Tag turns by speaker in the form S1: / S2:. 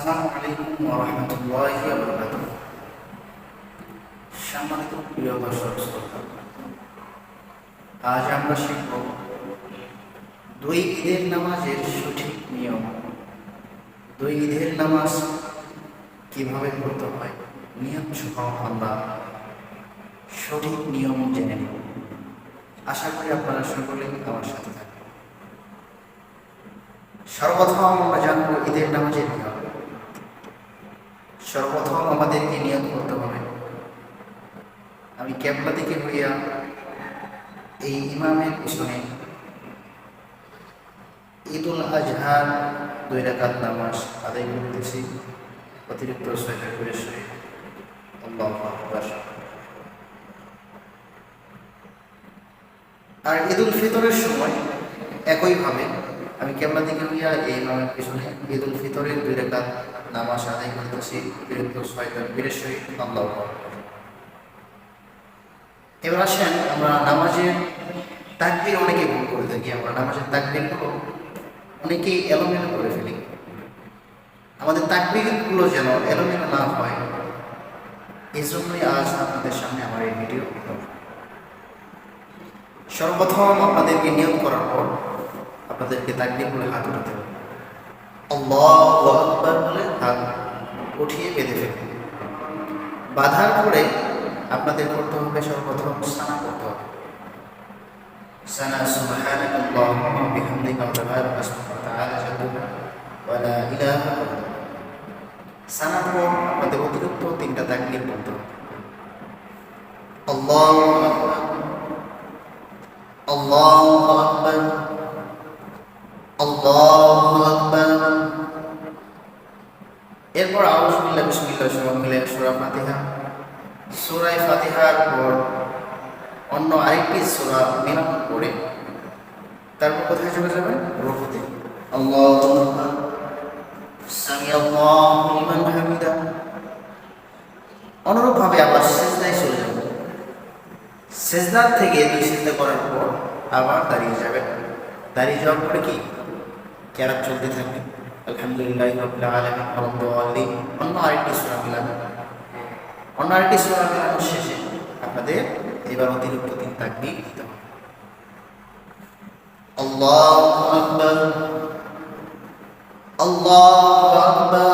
S1: আসসালামু আলাইকুম ওয়া রাহমাতুল্লাহি ওয়া বারাকাতুহু। সম্মানিত প্রিয় দর্শক শ্রোতা, আজ আমরা শিখব দুই ঈদের নামাজের সঠিক নিয়ম। দুই ঈদের নামাজ কিভাবে পড়তে হয়, নিয়ম সহ আমরা সঠিক নিয়ম জেনে নেব। আশা করি আপনারা সকলেই আমার সাথে থাকবেন। সর্বপ্রথম আমরা জানবো ঈদের নামাজের নিয়ম। সর্বপ্রথম আমাদেরকে নিয়ত করতে হবে, আমি কেবলা দিকে হইয়া এই ইমামের পিছনে ঈদুল আজহার 2 রাকাত নামাজ আদায় করতেছি অতিরিক্ত 6 তাকবীরের সহিত। আল্লাহু আকবার। আর ঈদুল ফিতরের সময় একইভাবে আমি কেবলা দিকে হইয়া এই ইমামের পিছনে ঈদুল ফিতরের 2 রাকাত নামাজ আদায় করতেছি অতিরিক্ত 6 তাকবীরের সহিত। আল্লাহু আকবার। এবার আসেন, আমরা নামাজের তাকবীর অনেকেই ভুল করে থাকি। আমরা নামাজের তাকবীরগুলো অনেকেই এলোমেলো করে ফেলি। আমাদের তাকবীরগুলো যেন এলোমেলো না হয়, এই জন্যই আজ আপনাদের সামনে আমার এই ভিডিও। সর্বপ্রথম আপনাদেরকে নিয়ত করার পর আপনাদেরকে তাকবীর বলে হাত উঠাতে হবে। আল্লাহু আকবার বলে হাত উঠিয়ে বেঁধে ফেলবেন। বাঁধার পরে আপনাদের করতে হবে সর্বপ্রথম সানা করতে হবে। সানা সুবহানাল্লাহি ওয়া বিহামদিহি ওয়া তাবারাকা ইসমুহু ওয়া তাআলা জাদ্দুহু ওয়া লা ইলাহা ইল্লাল্লাহ। সানার পর আপনাদের অতিরিক্ত 3টা তাকবীর বলতে হবে। আল্লাহু আকবার, আল্লাহু আকবার, আল্লাহু আকবার। এরপর আউযু বিল্লাহি বিসমিল্লাহ সহ মিলে সূরা ফাতিহা। সূরা ফাতিহার পর অন্য আরেকটি সূরা মিলান করে তারপর কোথায় চলে যাবেন? রুকুতে। আল্লাহু আকবার, সামিআল্লাহু লিমান হামিদা। অনুরূপভাবে আবার সিজদায় চলে যাবেন। সিজদা থেকে 2 সিজদা করার পর আবার দাঁড়িয়ে যাবেন। দাঁড়িয়ে যাওয়ার পরে কি কিরাত চলতে থাকবে। আলহামদুলিল্লাহি রাব্বিল আলামিন ওয়াদ-দাল্লিন। অন্য আরেকটি সূরা মিলাবেন। অন্য আরেকটি সূরা মিলানোর শেষে আপনাদের এবার অতিরিক্ত 3 তাকবীর দিতে হবে। আল্লাহু আকবার, আল্লাহু আকবার,